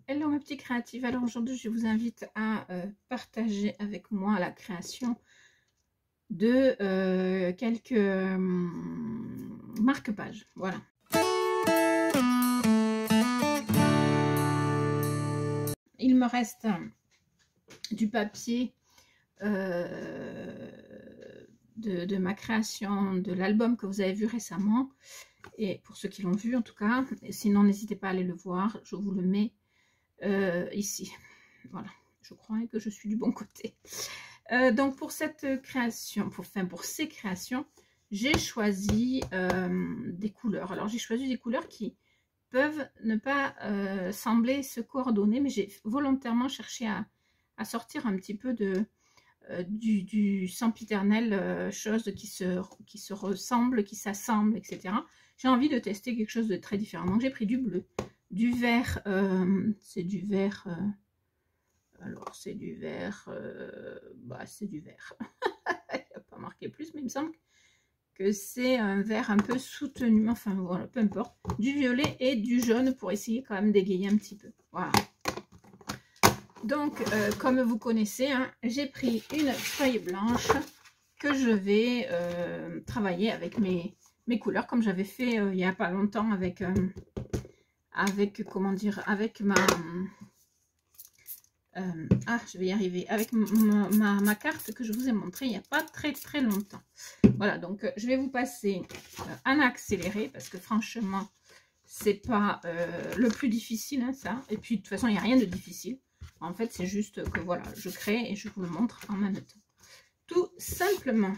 Hello mes petits créatifs, alors aujourd'hui je vous invite à partager avec moi la création de quelques marque-pages, voilà. Il me reste du papier de ma création, de l'album que vous avez vu récemment, et pour ceux qui l'ont vu en tout cas, et sinon n'hésitez pas à aller le voir, je vous le mets ici, voilà, je crois que je suis du bon côté. Donc pour cette création, pour ces créations, j'ai choisi des couleurs. Alors j'ai choisi des couleurs qui peuvent ne pas sembler se coordonner, mais j'ai volontairement cherché à sortir un petit peu du sempiternel, choses qui se ressemblent, qui s'assemblent, etc. J'ai envie de tester quelque chose de très différent. Donc j'ai pris du bleu, du vert, c'est du vert, alors c'est du vert, c'est du vert. Il n'y a pas marqué plus, mais il me semble que c'est un vert un peu soutenu, enfin voilà, peu importe. Du violet et du jaune pour essayer quand même d'égayer un petit peu. Voilà. Donc, comme vous connaissez, hein, j'ai pris une feuille blanche que je vais travailler avec mes couleurs, comme j'avais fait il n'y a pas longtemps avec comment dire, avec ma... je vais y arriver, avec ma carte que je vous ai montrée il n'y a pas très longtemps. Voilà, donc je vais vous passer un accéléré, parce que franchement, c'est pas le plus difficile, hein, ça. Et puis, de toute façon, il n'y a rien de difficile. En fait, c'est juste que, voilà, je crée et je vous le montre en même temps. Tout simplement.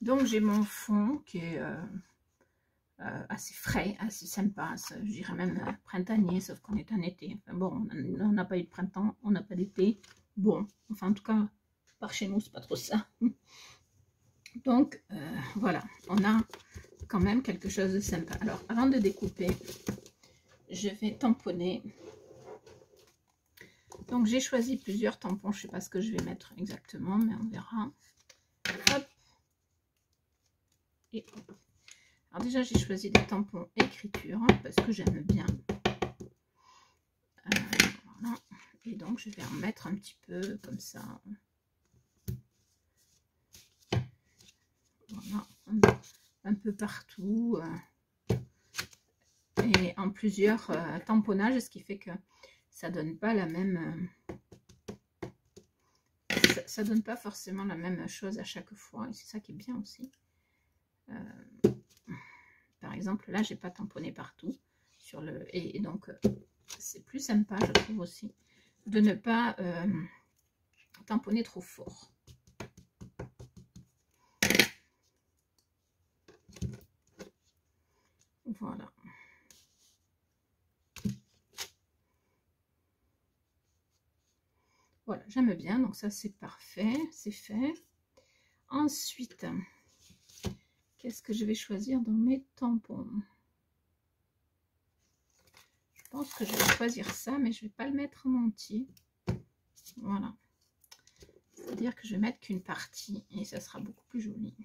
Donc, j'ai mon fond qui est assez frais, assez sympa, je dirais même printanier, sauf qu'on est en été. Enfin, bon, on n'a pas eu de printemps, on n'a pas d'été. Bon, enfin, en tout cas, par chez nous, c'est pas trop ça. Donc, voilà, on a quand même quelque chose de sympa. Alors, avant de découper, je vais tamponner. Donc, j'ai choisi plusieurs tampons. Je ne sais pas ce que je vais mettre exactement, mais on verra. Hop. Et hop. Alors déjà, j'ai choisi des tampons écriture parce que j'aime bien. Voilà. Et donc, je vais en mettre un petit peu comme ça. Voilà. Un peu partout. Et en plusieurs tamponnages, ce qui fait que ça donne pas la même... ça donne pas forcément la même chose à chaque fois. Et c'est ça qui est bien aussi. Par exemple, là, j'ai pas tamponné partout. Et donc, c'est plus sympa, je trouve aussi, de ne pas tamponner trop fort. Voilà. Voilà, j'aime bien. Donc ça, c'est parfait. C'est fait. Ensuite, qu'est-ce que je vais choisir dans mes tampons? Je pense que je vais choisir ça, mais je ne vais pas le mettre en entier. Voilà. C'est-à-dire que je vais mettre qu'une partie et ça sera beaucoup plus joli.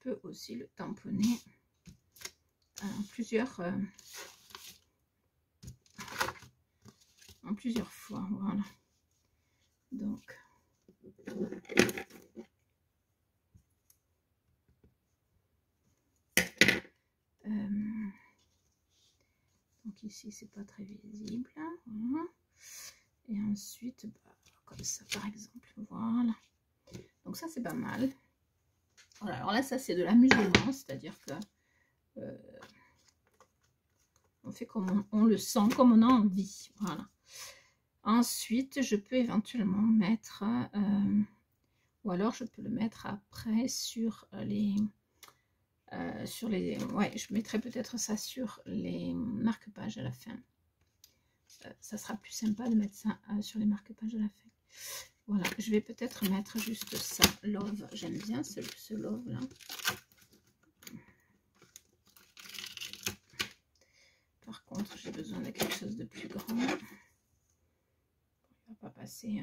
Je peux aussi le tamponner en plusieurs fois. Voilà. Donc, Donc ici, c'est pas très visible. Voilà. Et ensuite, bah, comme ça, par exemple. Voilà. Donc ça, c'est pas mal. Voilà. Alors là, ça, c'est de l'amusement, c'est-à-dire que on fait comme on le sent, comme on a envie. Voilà. Ensuite, je peux éventuellement mettre, ou alors je peux le mettre après sur les... ouais, je mettrai peut-être ça sur les marque-pages à la fin. Ça sera plus sympa de mettre ça sur les marque-pages à la fin. Voilà, je vais peut-être mettre juste ça, love. J'aime bien ce love là. Par contre, j'ai besoin de quelque chose de plus grand. Il va pas passer.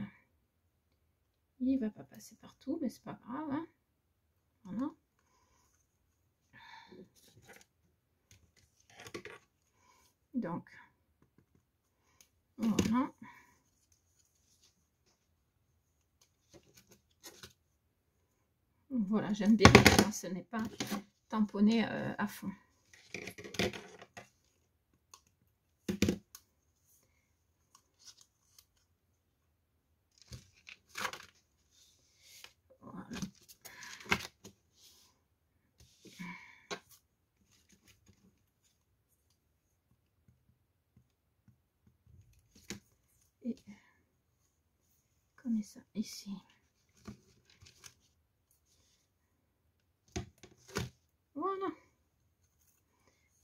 Il va pas passer partout, mais c'est pas grave. Hein. Voilà. Donc, voilà. Voilà, j'aime bien quand ce n'est pas tamponné à fond. Voilà. Et comme ça ici. Voilà.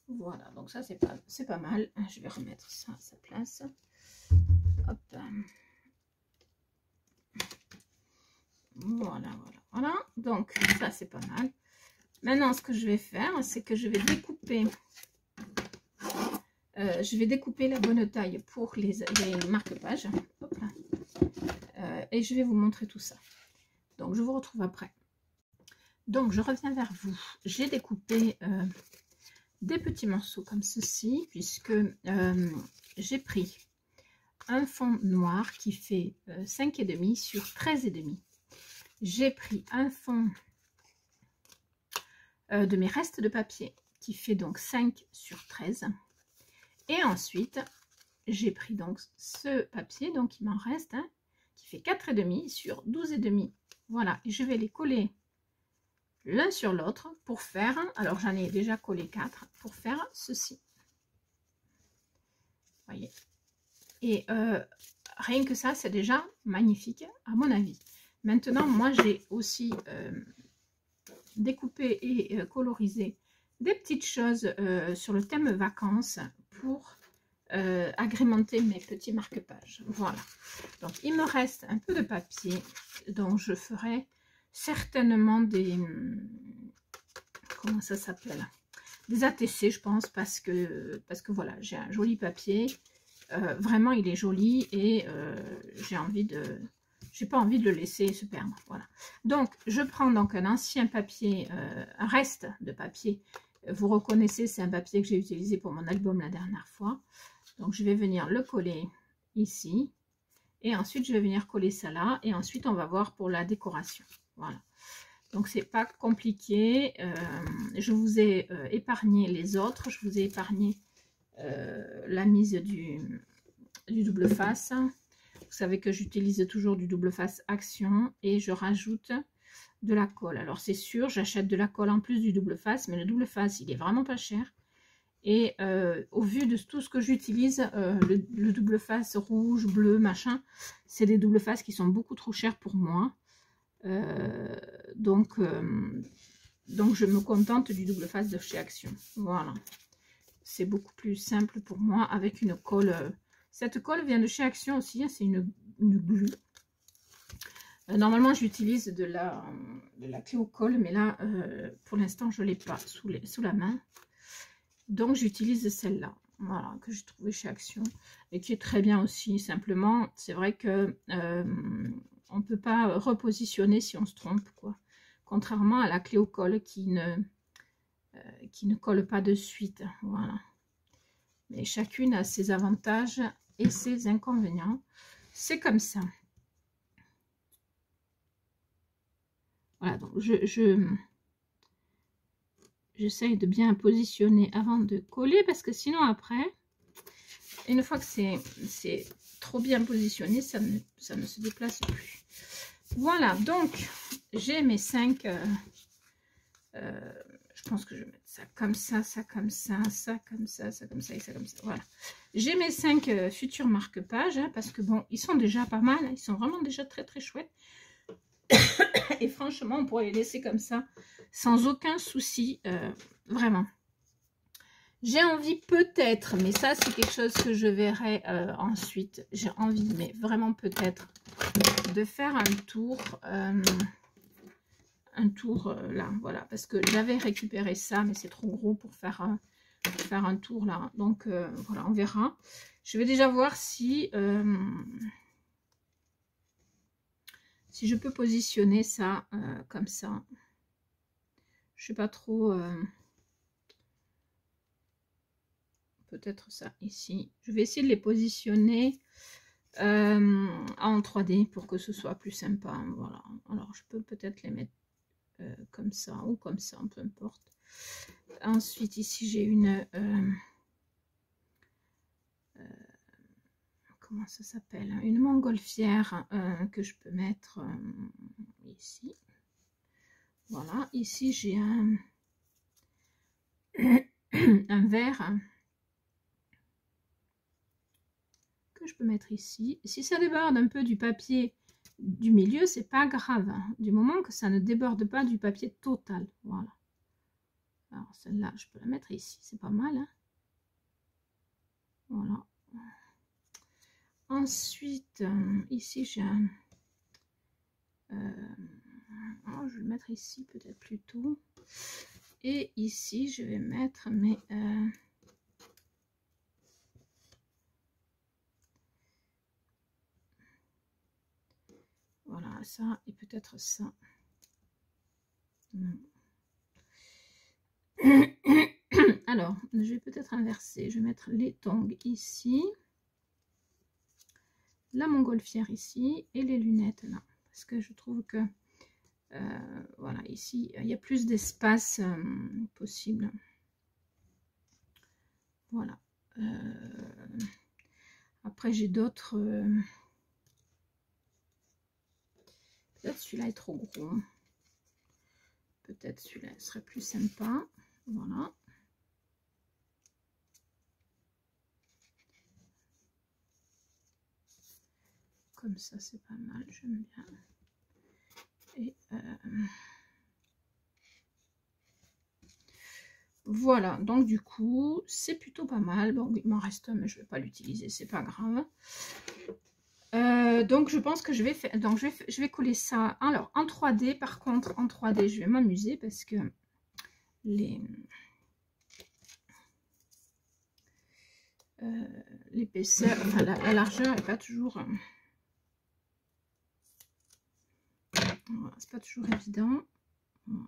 Voilà, donc ça c'est pas mal. Je vais remettre ça à sa place. Hop. Voilà, voilà, voilà. Donc ça c'est pas mal. Maintenant ce que je vais faire, c'est que je vais découper. La bonne taille pour les marque-pages. Et je vais vous montrer tout ça. Donc je vous retrouve après. Donc je reviens vers vous. J'ai découpé des petits morceaux comme ceci, puisque j'ai pris un fond noir qui fait 5,5 sur 13,5. J'ai pris un fond de mes restes de papier qui fait donc 5 sur 13. Et ensuite, j'ai pris donc ce papier, donc il m'en reste, hein, qui fait 4,5 sur 12,5. Voilà, et je vais les coller l'un sur l'autre pour faire, alors j'en ai déjà collé 4, pour faire ceci. Voyez. Et rien que ça, c'est déjà magnifique, à mon avis. Maintenant, moi, j'ai aussi découpé et colorisé des petites choses sur le thème vacances pour agrémenter mes petits marque-pages. Voilà. Donc, il me reste un peu de papier dont je ferai certainement des... Comment ça s'appelle? Des ATC, je pense, parce que voilà, j'ai un joli papier. Vraiment, il est joli et j'ai pas envie de le laisser se perdre. Voilà. Donc, je prends donc un ancien papier, un reste de papier. Vous reconnaissez, c'est un papier que j'ai utilisé pour mon album la dernière fois. Donc, je vais venir le coller ici. Et ensuite, je vais venir coller ça là. Et ensuite, on va voir pour la décoration. Voilà. Donc, c'est pas compliqué. Je vous ai épargné les autres. Je vous ai épargné la mise du double face. Vous savez que j'utilise toujours du double face action et je rajoute de la colle. Alors c'est sûr, j'achète de la colle en plus du double face, mais le double face il est vraiment pas cher. Et au vu de tout ce que j'utilise, le double face rouge, bleu, machin, c'est des double faces qui sont beaucoup trop chers pour moi. Donc je me contente du double face de chez Action. Voilà. C'est beaucoup plus simple pour moi avec une colle. Cette colle vient de chez Action aussi, hein, c'est une glue. Normalement, j'utilise de la clé au colle, mais là, pour l'instant, je ne l'ai pas sous la main. Donc, j'utilise celle-là, voilà, que j'ai trouvée chez Action et qui est très bien aussi. Simplement, c'est vrai que on ne peut pas repositionner si on se trompe, quoi. Contrairement à la clé au colle qui ne colle pas de suite, voilà. Mais chacune a ses avantages et ses inconvénients. C'est comme ça. Voilà, donc j'essaye de bien positionner avant de coller parce que sinon après, une fois que c'est trop bien positionné, ça ne se déplace plus. Voilà, donc j'ai mes 5. Je pense que je vais mettre ça comme ça, ça comme ça, ça comme ça, ça comme ça et ça comme ça. Voilà. J'ai mes 5 futurs marque-pages, hein, parce que bon, ils sont déjà pas mal. Hein, ils sont vraiment déjà très très chouettes. Et franchement, on pourrait les laisser comme ça, sans aucun souci, vraiment. J'ai envie peut-être, mais ça c'est quelque chose que je verrai ensuite. J'ai envie, mais vraiment peut-être, de faire un tour là, voilà, parce que j'avais récupéré ça, mais c'est trop gros pour faire un tour là. Donc voilà, on verra. Je vais déjà voir si si je peux positionner ça comme ça. Je sais pas trop. Peut-être ça ici. Je vais essayer de les positionner en 3D pour que ce soit plus sympa. Voilà. Alors je peux peut-être les mettre comme ça ou comme ça, peu importe. Ensuite ici j'ai une comment ça s'appelle, une montgolfière que je peux mettre ici. Voilà, ici j'ai un un verre que je peux mettre ici. Si ça déborde un peu du papier du milieu, c'est pas grave, hein, du moment que ça ne déborde pas du papier total. Voilà. Alors celle-là, je peux la mettre ici, c'est pas mal. Hein. Voilà. Ensuite, ici j'ai un... oh, je vais le mettre ici peut-être plutôt. Et ici, je vais mettre mes... voilà, ça et peut-être ça. Alors, je vais peut-être inverser. Je vais mettre les tongs ici. La montgolfière ici. Et les lunettes là. Parce que je trouve que... voilà, ici, il y a plus d'espace possible. Voilà. Après, j'ai d'autres... peut-être celui-là est trop gros. Peut-être celui-là serait plus sympa. Voilà. Comme ça, c'est pas mal. J'aime bien. Et voilà. Donc, du coup, c'est plutôt pas mal. Bon, il m'en reste un, mais je vais pas l'utiliser. C'est pas grave. Donc, je pense que je vais faire... Donc, je vais coller ça. Alors, en 3D, par contre, en 3D, je vais m'amuser parce que l'épaisseur, enfin la largeur n'est pas toujours... voilà, c'est pas toujours évident. Voilà.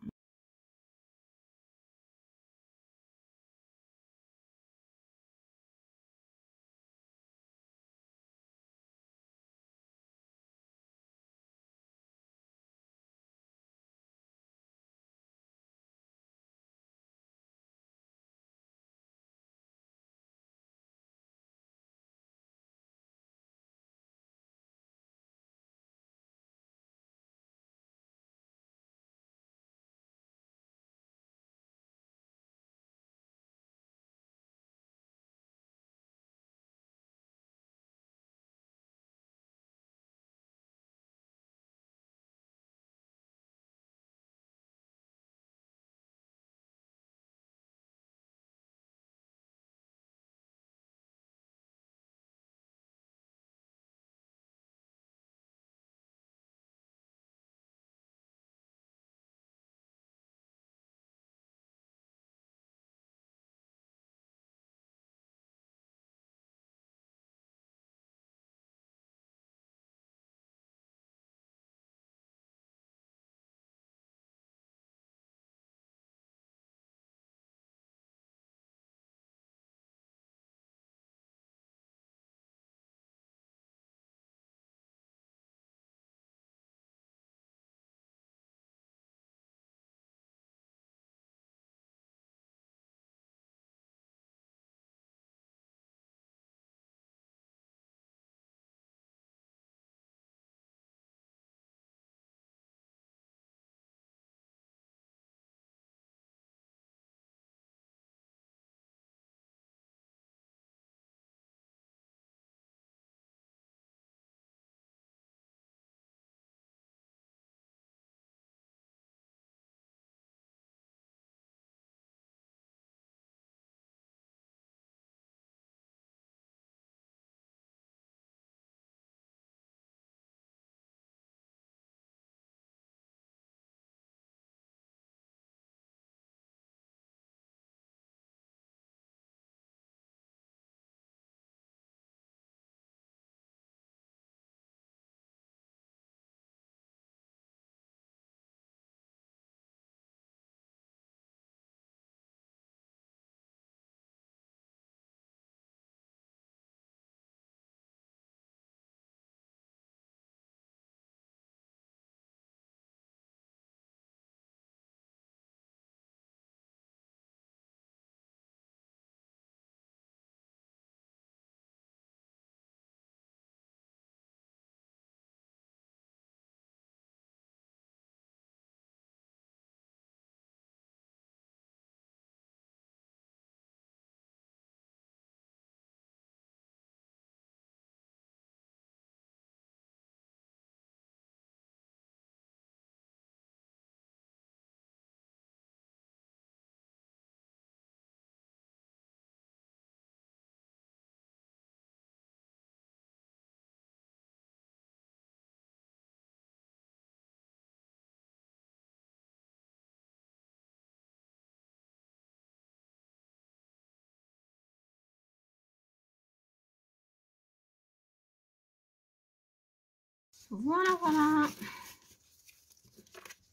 Voilà, voilà.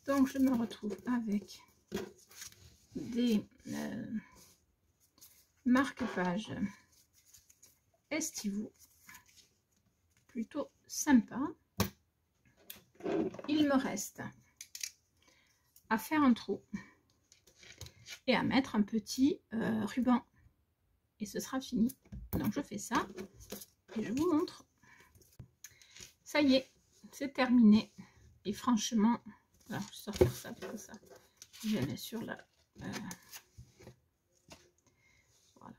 Donc, je me retrouve avec des marque-pages estivaux plutôt sympa. Il me reste à faire un trou et à mettre un petit ruban et ce sera fini. Donc je fais ça et je vous montre. Ça y est, c'est terminé. Et franchement, alors je sors faire ça parce que ça vient sur la voilà.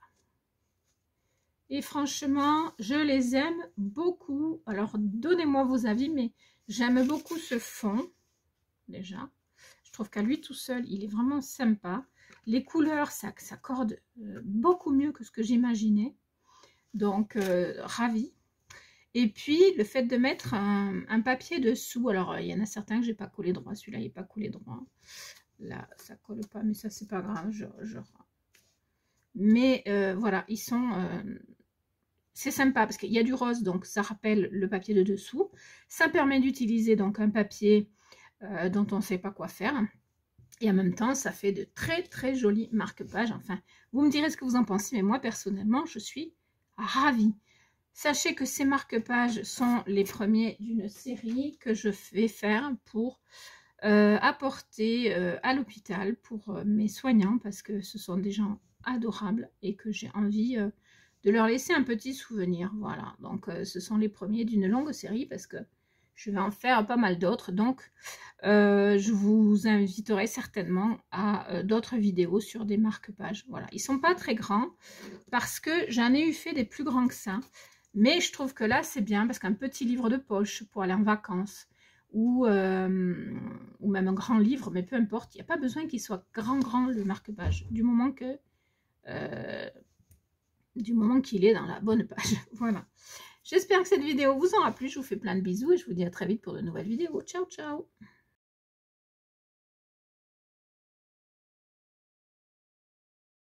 Et franchement, je les aime beaucoup. Alors donnez-moi vos avis, mais j'aime beaucoup ce fond déjà. Je trouve qu'à lui tout seul, il est vraiment sympa. Les couleurs, ça s'accorde beaucoup mieux que ce que j'imaginais. Donc, ravie. Et puis, le fait de mettre un papier dessous. Alors, il y en a certains que j'ai pas collé droit. Celui-là, il n'est pas collé droit. Là, ça colle pas, mais ça, c'est pas grave. Mais voilà, ils sont... c'est sympa parce qu'il y a du rose, donc ça rappelle le papier de dessous. Ça permet d'utiliser donc un papier dont on ne sait pas quoi faire. Et en même temps, ça fait de très très jolis marque-pages. Enfin, vous me direz ce que vous en pensez, mais moi personnellement, je suis ravie. Sachez que ces marque-pages sont les premiers d'une série que je vais faire pour apporter à l'hôpital pour mes soignants, parce que ce sont des gens adorables et que j'ai envie de leur laisser un petit souvenir. Voilà, donc ce sont les premiers d'une longue série parce que je vais en faire pas mal d'autres. Donc, je vous inviterai certainement à d'autres vidéos sur des marque-pages. Voilà, ils sont pas très grands parce que j'en ai eu fait des plus grands que ça. Mais je trouve que là, c'est bien parce qu'un petit livre de poche pour aller en vacances ou même un grand livre, mais peu importe, il n'y a pas besoin qu'il soit grand le marque-page du moment que qu'il est dans la bonne page. Voilà. J'espère que cette vidéo vous aura plu. Je vous fais plein de bisous et je vous dis à très vite pour de nouvelles vidéos. Ciao, ciao!